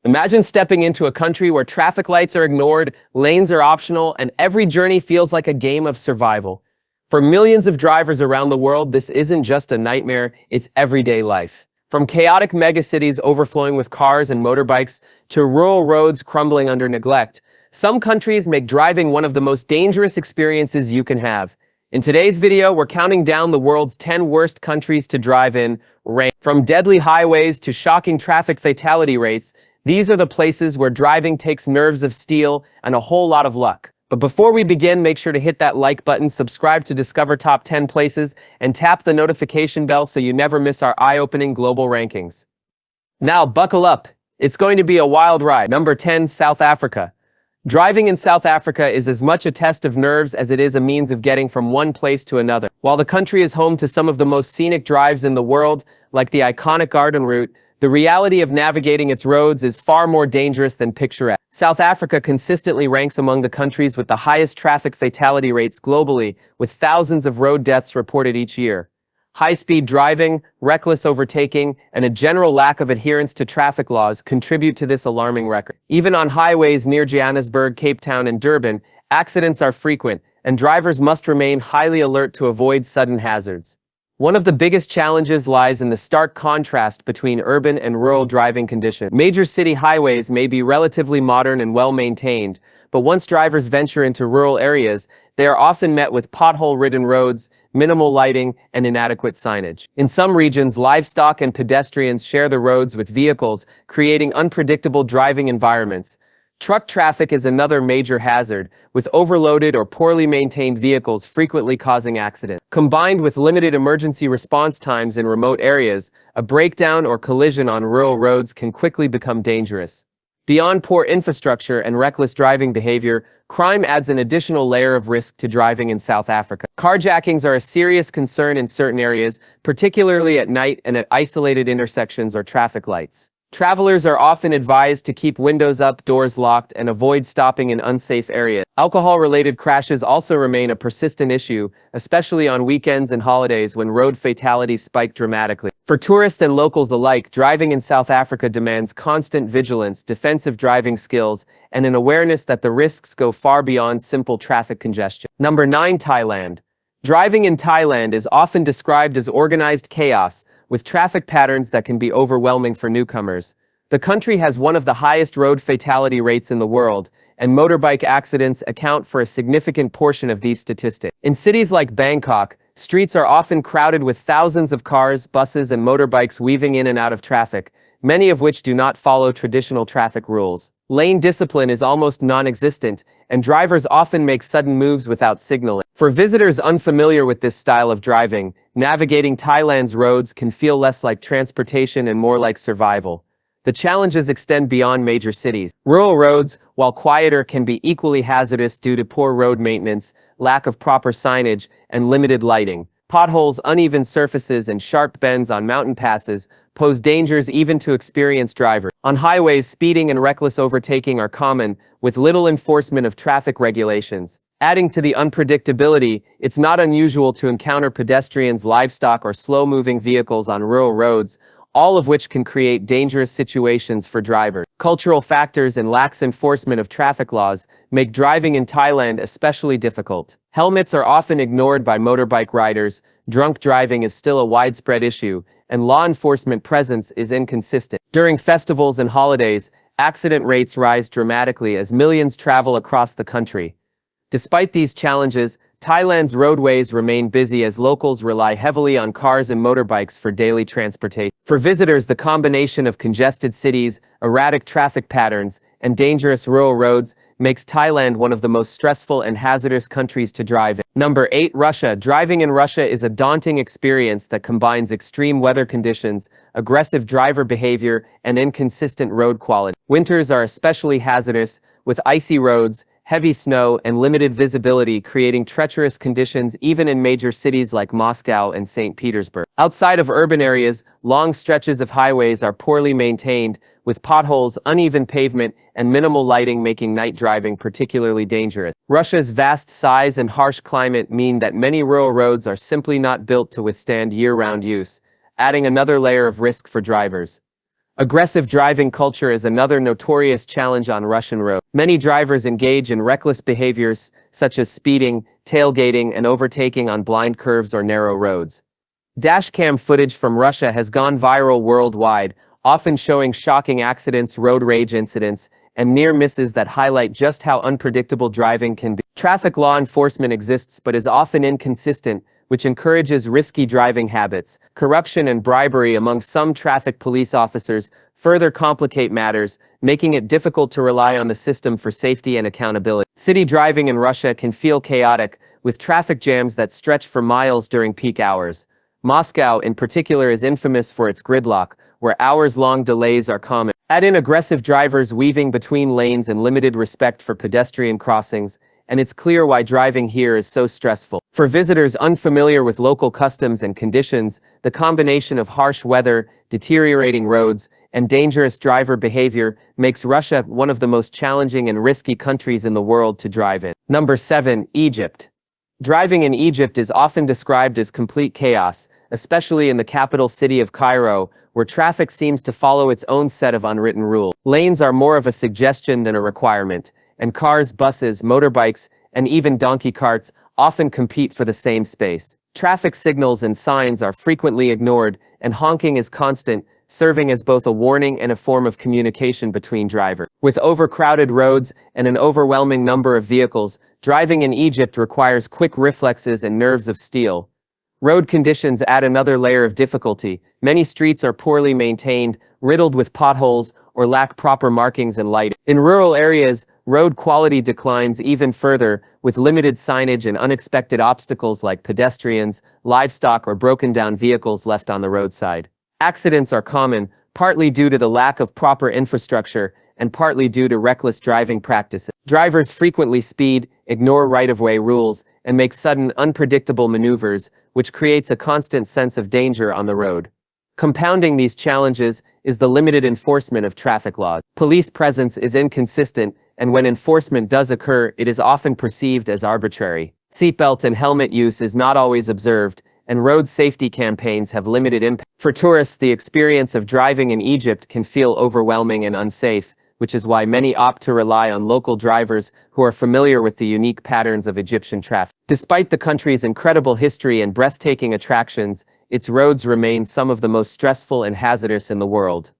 Imagine stepping into a country where traffic lights are ignored, lanes are optional, and every journey feels like a game of survival. For millions of drivers around the world, this isn't just a nightmare, it's everyday life. From chaotic megacities overflowing with cars and motorbikes to rural roads crumbling under neglect, some countries make driving one of the most dangerous experiences you can have. In today's video, we're counting down the world's 10 worst countries to drive in. From deadly highways to shocking traffic fatality rates, these are the places where driving takes nerves of steel and a whole lot of luck. But before we begin, make sure to hit that like button, subscribe to discover top 10 places, and tap the notification bell so you never miss our eye-opening global rankings. Now, buckle up. It's going to be a wild ride. Number 10, South Africa. Driving in South Africa is as much a test of nerves as it is a means of getting from one place to another. While the country is home to some of the most scenic drives in the world, like the iconic Garden Route, the reality of navigating its roads is far more dangerous than picturesque. South Africa consistently ranks among the countries with the highest traffic fatality rates globally, with thousands of road deaths reported each year. High-speed driving, reckless overtaking, and a general lack of adherence to traffic laws contribute to this alarming record. Even on highways near Johannesburg, Cape Town, and Durban, accidents are frequent, and drivers must remain highly alert to avoid sudden hazards. One of the biggest challenges lies in the stark contrast between urban and rural driving conditions. Major city highways may be relatively modern and well-maintained, but once drivers venture into rural areas, they are often met with pothole-ridden roads, minimal lighting, and inadequate signage. In some regions, livestock and pedestrians share the roads with vehicles, creating unpredictable driving environments. Truck traffic is another major hazard, with overloaded or poorly maintained vehicles frequently causing accidents. Combined with limited emergency response times in remote areas, a breakdown or collision on rural roads can quickly become dangerous. Beyond poor infrastructure and reckless driving behavior, crime adds an additional layer of risk to driving in South Africa. Carjackings are a serious concern in certain areas, particularly at night and at isolated intersections or traffic lights. Travelers are often advised to keep windows up, doors locked, and avoid stopping in unsafe areas. Alcohol-related crashes also remain a persistent issue, especially on weekends and holidays when road fatalities spike dramatically. For tourists and locals alike, driving in South Africa demands constant vigilance, defensive driving skills, and an awareness that the risks go far beyond simple traffic congestion. Number 9, Thailand. Driving in Thailand is often described as organized chaos, with traffic patterns that can be overwhelming for newcomers. The country has one of the highest road fatality rates in the world, and motorbike accidents account for a significant portion of these statistics. In cities like Bangkok, streets are often crowded with thousands of cars, buses, and motorbikes weaving in and out of traffic, many of which do not follow traditional traffic rules. Lane discipline is almost non-existent, and drivers often make sudden moves without signaling. For visitors unfamiliar with this style of driving, navigating Thailand's roads can feel less like transportation and more like survival. The challenges extend beyond major cities. Rural roads, while quieter, can be equally hazardous due to poor road maintenance, lack of proper signage, and limited lighting. Potholes, uneven surfaces, and sharp bends on mountain passes pose dangers even to experienced drivers. On highways, speeding and reckless overtaking are common, with little enforcement of traffic regulations. Adding to the unpredictability, it's not unusual to encounter pedestrians, livestock, or slow-moving vehicles on rural roads, all of which can create dangerous situations for drivers. Cultural factors and lax enforcement of traffic laws make driving in Thailand especially difficult. Helmets are often ignored by motorbike riders, drunk driving is still a widespread issue, and law enforcement presence is inconsistent. During festivals and holidays, accident rates rise dramatically as millions travel across the country. Despite these challenges, Thailand's roadways remain busy as locals rely heavily on cars and motorbikes for daily transportation. For visitors, the combination of congested cities, erratic traffic patterns, and dangerous rural roads makes Thailand one of the most stressful and hazardous countries to drive in. Number 8, Russia. Driving in Russia is a daunting experience that combines extreme weather conditions, aggressive driver behavior, and inconsistent road quality. Winters are especially hazardous, with icy roads, heavy snow, and limited visibility creating treacherous conditions even in major cities like Moscow and St. Petersburg. Outside of urban areas, long stretches of highways are poorly maintained, with potholes, uneven pavement, and minimal lighting making night driving particularly dangerous. Russia's vast size and harsh climate mean that many rural roads are simply not built to withstand year-round use, adding another layer of risk for drivers. Aggressive driving culture is another notorious challenge on Russian roads. Many drivers engage in reckless behaviors such as speeding, tailgating, and overtaking on blind curves or narrow roads. Dashcam footage from Russia has gone viral worldwide, often showing shocking accidents, road rage incidents, and near misses that highlight just how unpredictable driving can be. Traffic law enforcement exists but is often inconsistent, which encourages risky driving habits. Corruption and bribery among some traffic police officers further complicate matters, making it difficult to rely on the system for safety and accountability. City driving in Russia can feel chaotic, with traffic jams that stretch for miles during peak hours. Moscow, in particular, is infamous for its gridlock, where hours-long delays are common. Add in aggressive drivers weaving between lanes and limited respect for pedestrian crossings, and it's clear why driving here is so stressful. For visitors unfamiliar with local customs and conditions, the combination of harsh weather, deteriorating roads, and dangerous driver behavior makes Russia one of the most challenging and risky countries in the world to drive in. Number 7. Egypt. Driving in Egypt is often described as complete chaos, especially in the capital city of Cairo, where traffic seems to follow its own set of unwritten rules. Lanes are more of a suggestion than a requirement, and cars, buses, motorbikes, and even donkey carts often compete for the same space. Traffic signals and signs are frequently ignored, and honking is constant, serving as both a warning and a form of communication between drivers. With overcrowded roads and an overwhelming number of vehicles, driving in Egypt requires quick reflexes and nerves of steel. Road conditions add another layer of difficulty. Many streets are poorly maintained, riddled with potholes, or lack proper markings and lighting. In rural areas, road quality declines even further, with limited signage and unexpected obstacles like pedestrians, livestock, or broken-down vehicles left on the roadside. Accidents are common, partly due to the lack of proper infrastructure and partly due to reckless driving practices. Drivers frequently speed, ignore right-of-way rules, and make sudden, unpredictable maneuvers, which creates a constant sense of danger on the road. Compounding these challenges is the limited enforcement of traffic laws. Police presence is inconsistent, and when enforcement does occur, it is often perceived as arbitrary. Seatbelt and helmet use is not always observed, and road safety campaigns have limited impact. For tourists, the experience of driving in Egypt can feel overwhelming and unsafe, which is why many opt to rely on local drivers who are familiar with the unique patterns of Egyptian traffic. Despite the country's incredible history and breathtaking attractions, its roads remain some of the most stressful and hazardous in the world.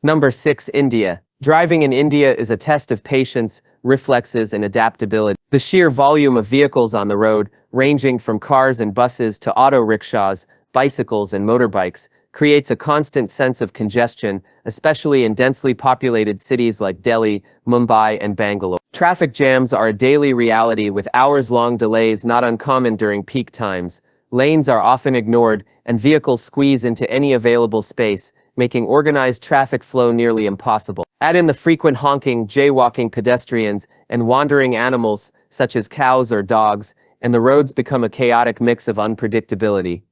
Number 6. India. Driving in India is a test of patience, reflexes, and adaptability. The sheer volume of vehicles on the road, ranging from cars and buses to auto rickshaws, bicycles, and motorbikes, creates a constant sense of congestion, especially in densely populated cities like Delhi, Mumbai, and Bangalore. Traffic jams are a daily reality, with hours-long delays not uncommon during peak times. Lanes are often ignored, and vehicles squeeze into any available space, making organized traffic flow nearly impossible. Add in the frequent honking, jaywalking pedestrians, and wandering animals, such as cows or dogs, and the roads become a chaotic mix of unpredictability.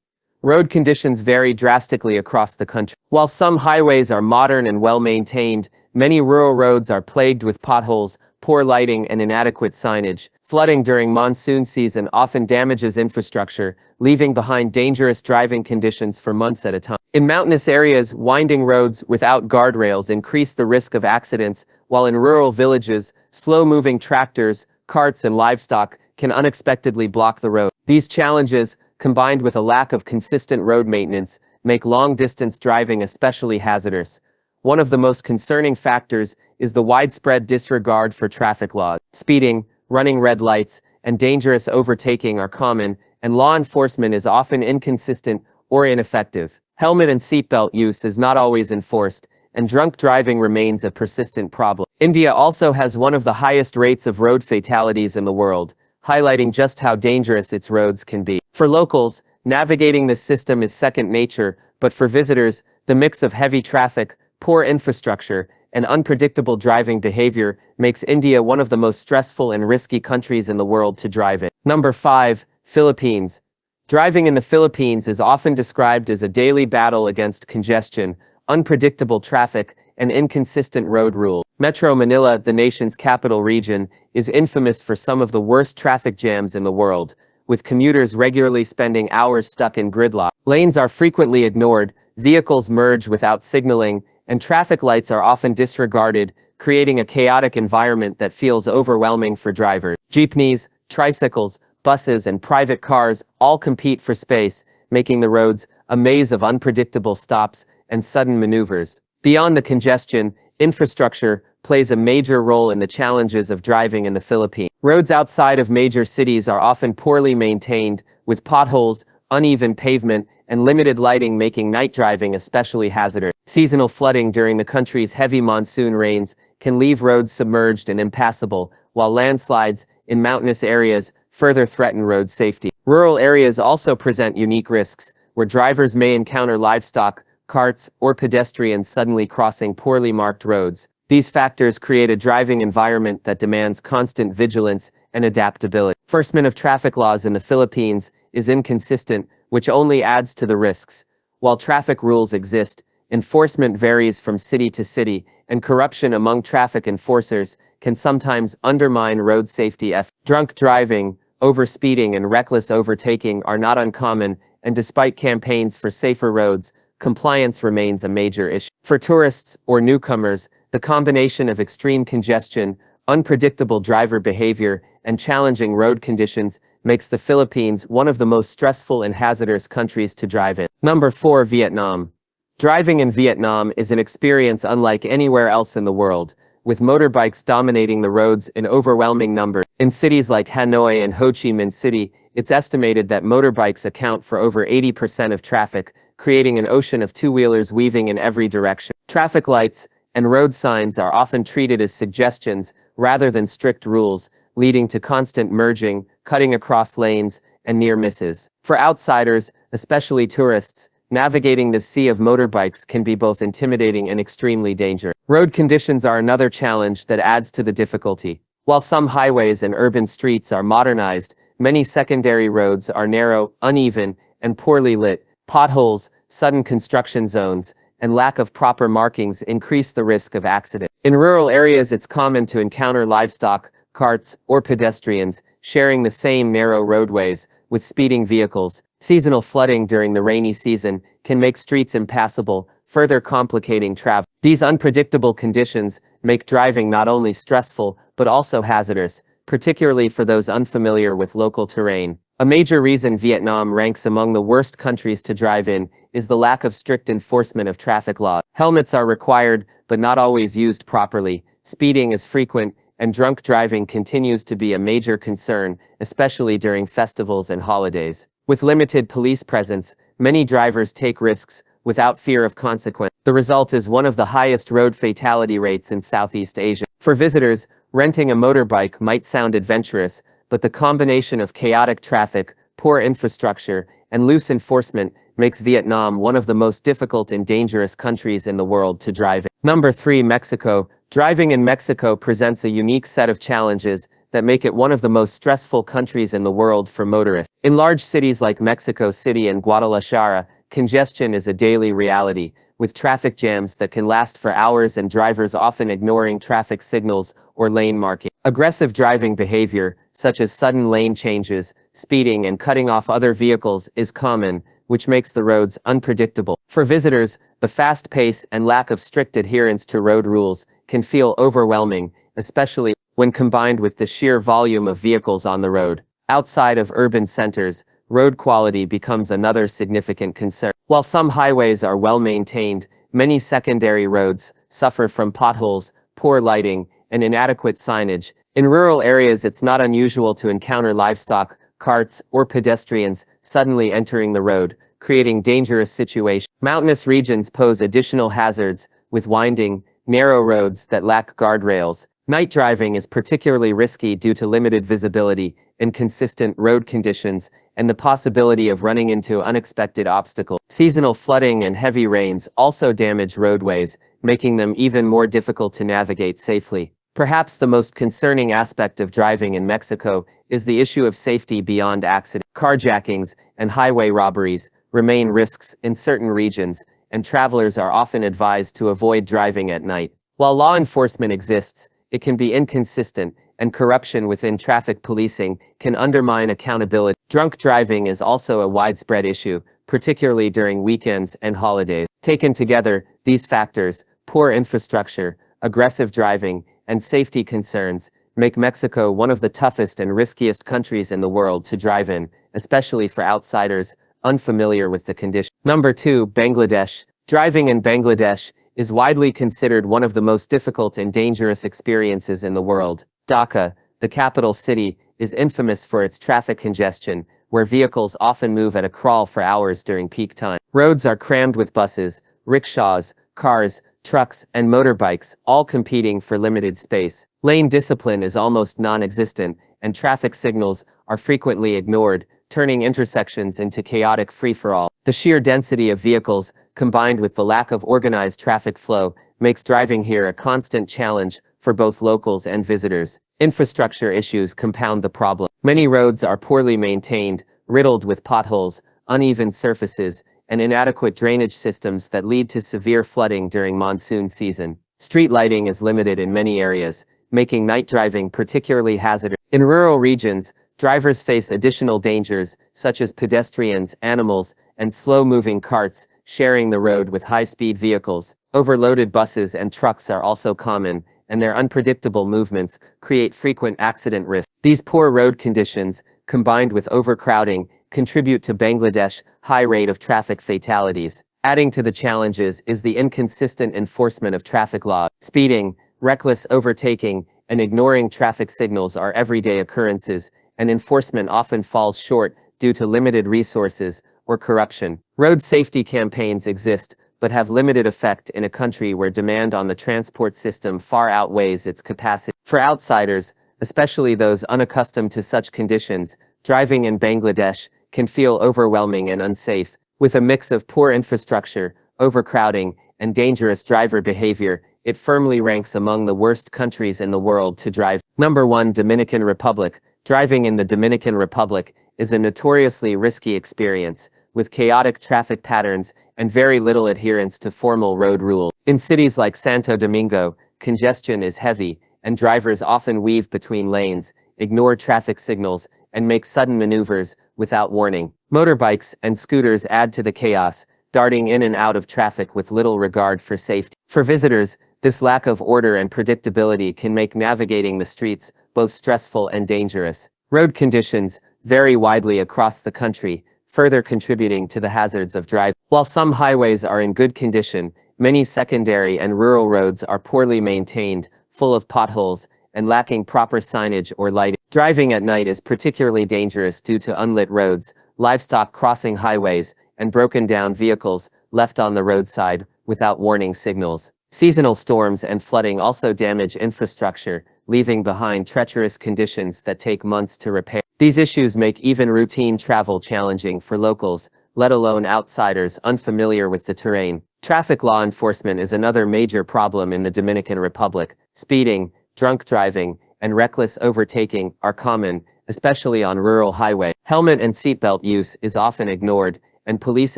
Road conditions vary drastically across the country. While some highways are modern and well-maintained, many rural roads are plagued with potholes, poor lighting, and inadequate signage. Flooding during monsoon season often damages infrastructure, leaving behind dangerous driving conditions for months at a time. In mountainous areas, winding roads without guardrails increase the risk of accidents, while in rural villages, slow-moving tractors, carts, and livestock can unexpectedly block the road. These challenges, combined with a lack of consistent road maintenance, make long-distance driving especially hazardous. One of the most concerning factors is the widespread disregard for traffic laws. Speeding, running red lights, and dangerous overtaking are common, and law enforcement is often inconsistent or ineffective. Helmet and seatbelt use is not always enforced, and drunk driving remains a persistent problem. India also has one of the highest rates of road fatalities in the world, highlighting just how dangerous its roads can be. For locals, navigating this system is second nature, but for visitors, the mix of heavy traffic, poor infrastructure, and unpredictable driving behavior makes India one of the most stressful and risky countries in the world to drive in. Number 5. Philippines. Driving in the Philippines is often described as a daily battle against congestion, unpredictable traffic, and inconsistent road rules. Metro Manila, the nation's capital region, is infamous for some of the worst traffic jams in the world, with commuters regularly spending hours stuck in gridlock. Lanes are frequently ignored, vehicles merge without signaling, and traffic lights are often disregarded, creating a chaotic environment that feels overwhelming for drivers. Jeepneys, tricycles, buses, and private cars all compete for space, making the roads a maze of unpredictable stops and sudden maneuvers. Beyond the congestion, infrastructure plays a major role in the challenges of driving in the Philippines. Roads outside of major cities are often poorly maintained, with potholes, uneven pavement, and limited lighting making night driving especially hazardous. Seasonal flooding during the country's heavy monsoon rains can leave roads submerged and impassable, while landslides in mountainous areas further threaten road safety. Rural areas also present unique risks, where drivers may encounter livestock, carts, or pedestrians suddenly crossing poorly marked roads. These factors create a driving environment that demands constant vigilance and adaptability. Enforcement of traffic laws in the Philippines is inconsistent, which only adds to the risks. While traffic rules exist, enforcement varies from city to city, and corruption among traffic enforcers can sometimes undermine road safety efforts. Drunk driving, overspeeding, and reckless overtaking are not uncommon, and despite campaigns for safer roads, compliance remains a major issue. For tourists or newcomers, the combination of extreme congestion, unpredictable driver behavior, and challenging road conditions makes the Philippines one of the most stressful and hazardous countries to drive in. Number 4. Vietnam. Driving in Vietnam is an experience unlike anywhere else in the world, with motorbikes dominating the roads in overwhelming numbers. In cities like Hanoi and Ho Chi Minh City, it's estimated that motorbikes account for over 80% of traffic, creating an ocean of two-wheelers weaving in every direction. Traffic lights and road signs are often treated as suggestions rather than strict rules, leading to constant merging, cutting across lanes, and near misses. For outsiders, especially tourists, navigating this sea of motorbikes can be both intimidating and extremely dangerous. Road conditions are another challenge that adds to the difficulty. While some highways and urban streets are modernized, many secondary roads are narrow, uneven, and poorly lit. Potholes, sudden construction zones, and lack of proper markings increase the risk of accident. In rural areas, it's common to encounter livestock, carts, or pedestrians sharing the same narrow roadways with speeding vehicles. Seasonal flooding during the rainy season can make streets impassable, further complicating travel. These unpredictable conditions make driving not only stressful but also hazardous, particularly for those unfamiliar with local terrain. A major reason Vietnam ranks among the worst countries to drive in is the lack of strict enforcement of traffic laws. Helmets are required, but not always used properly. Speeding is frequent, and drunk driving continues to be a major concern, especially during festivals and holidays. With limited police presence, many drivers take risks without fear of consequence. The result is one of the highest road fatality rates in Southeast Asia. For visitors, renting a motorbike might sound adventurous, but the combination of chaotic traffic, poor infrastructure, and loose enforcement makes Vietnam one of the most difficult and dangerous countries in the world to drive in. Number 3. Mexico. Driving in Mexico presents a unique set of challenges that make it one of the most stressful countries in the world for motorists. In large cities like Mexico City and Guadalajara, congestion is a daily reality, with traffic jams that can last for hours and drivers often ignoring traffic signals or lane marking. Aggressive driving behavior, such as sudden lane changes, speeding, and cutting off other vehicles, is common, which makes the roads unpredictable. For visitors, the fast pace and lack of strict adherence to road rules can feel overwhelming, especially when combined with the sheer volume of vehicles on the road. Outside of urban centers, road quality becomes another significant concern. While some highways are well maintained, many secondary roads suffer from potholes, poor lighting, and inadequate signage. In rural areas, it's not unusual to encounter livestock, carts, or pedestrians suddenly entering the road, creating dangerous situations. Mountainous regions pose additional hazards, with winding, narrow roads that lack guardrails. Night driving is particularly risky due to limited visibility, inconsistent road conditions, and the possibility of running into unexpected obstacles. Seasonal flooding and heavy rains also damage roadways, making them even more difficult to navigate safely. Perhaps the most concerning aspect of driving in Mexico is the issue of safety beyond accidents. Carjackings and highway robberies remain risks in certain regions, and travelers are often advised to avoid driving at night. While law enforcement exists, it can be inconsistent, and corruption within traffic policing can undermine accountability. Drunk driving is also a widespread issue, particularly during weekends and holidays. Taken together, these factors, poor infrastructure, aggressive driving, and safety concerns make Mexico one of the toughest and riskiest countries in the world to drive in, especially for outsiders unfamiliar with the conditions. Number 2, Bangladesh. Driving in Bangladesh is widely considered one of the most difficult and dangerous experiences in the world. Dhaka, the capital city, is infamous for its traffic congestion, where vehicles often move at a crawl for hours during peak time. Roads are crammed with buses, rickshaws, cars, trucks, and motorbikes, all competing for limited space. Lane discipline is almost non-existent, and traffic signals are frequently ignored, turning intersections into chaotic free-for-all. The sheer density of vehicles, combined with the lack of organized traffic flow, makes driving here a constant challenge for both locals and visitors. Infrastructure issues compound the problem. Many roads are poorly maintained, riddled with potholes, uneven surfaces, and inadequate drainage systems that lead to severe flooding during monsoon season. Street lighting is limited in many areas, making night driving particularly hazardous. In rural regions, drivers face additional dangers, such as pedestrians, animals, and slow-moving carts sharing the road with high-speed vehicles. Overloaded buses and trucks are also common, and their unpredictable movements create frequent accident risks. These poor road conditions, combined with overcrowding, contribute to Bangladesh's high rate of traffic fatalities. Adding to the challenges is the inconsistent enforcement of traffic laws. Speeding, reckless overtaking, and ignoring traffic signals are everyday occurrences, and enforcement often falls short due to limited resources or corruption. Road safety campaigns exist, but have limited effect in a country where demand on the transport system far outweighs its capacity. For outsiders, especially those unaccustomed to such conditions, driving in Bangladesh can feel overwhelming and unsafe. With a mix of poor infrastructure, overcrowding, and dangerous driver behavior, it firmly ranks among the worst countries in the world to drive. Number 1, Dominican Republic. Driving in the Dominican Republic is a notoriously risky experience, with chaotic traffic patterns and very little adherence to formal road rules. In cities like Santo Domingo, congestion is heavy, and drivers often weave between lanes, ignore traffic signals, and make sudden maneuvers without warning. Motorbikes and scooters add to the chaos, darting in and out of traffic with little regard for safety. For visitors, this lack of order and predictability can make navigating the streets both stressful and dangerous. Road conditions vary widely across the country, further contributing to the hazards of driving. While some highways are in good condition, many secondary and rural roads are poorly maintained, full of potholes, and lacking proper signage or lighting. Driving at night is particularly dangerous due to unlit roads, livestock crossing highways, and broken down vehicles left on the roadside without warning signals. Seasonal storms and flooding also damage infrastructure, leaving behind treacherous conditions that take months to repair. These issues make even routine travel challenging for locals, let alone outsiders unfamiliar with the terrain. Traffic law enforcement is another major problem in the Dominican Republic. Speeding, drunk driving, and reckless overtaking are common, especially on rural highways. Helmet and seatbelt use is often ignored, and police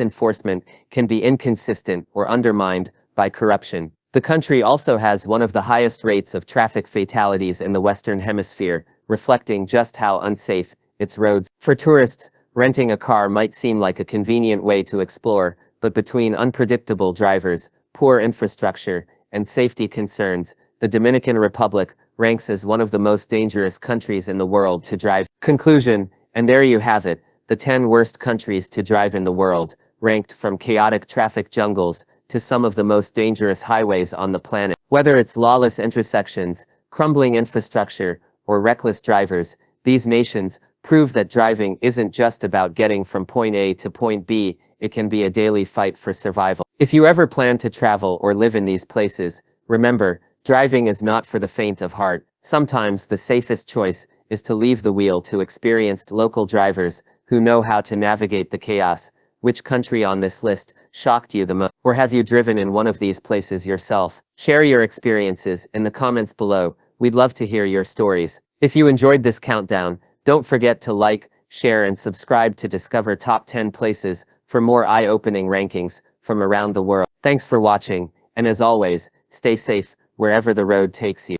enforcement can be inconsistent or undermined by corruption. The country also has one of the highest rates of traffic fatalities in the Western Hemisphere, reflecting just how unsafe its roads. For tourists, renting a car might seem like a convenient way to explore, but between unpredictable drivers, poor infrastructure, and safety concerns, the Dominican Republic ranks as one of the most dangerous countries in the world to drive. Conclusion, and there you have it, the 10 worst countries to drive in the world, ranked from chaotic traffic jungles to some of the most dangerous highways on the planet. Whether it's lawless intersections, crumbling infrastructure, or reckless drivers, these nations prove that driving isn't just about getting from point A to point B, it can be a daily fight for survival. If you ever plan to travel or live in these places, remember, driving is not for the faint of heart. Sometimes the safest choice is to leave the wheel to experienced local drivers who know how to navigate the chaos. Which country on this list shocked you the most? Or have you driven in one of these places yourself? Share your experiences in the comments below. We'd love to hear your stories. If you enjoyed this countdown, don't forget to like, share, and subscribe to discover top 10 places for more eye-opening rankings from around the world. Thanks for watching, and as always, stay safe wherever the road takes you.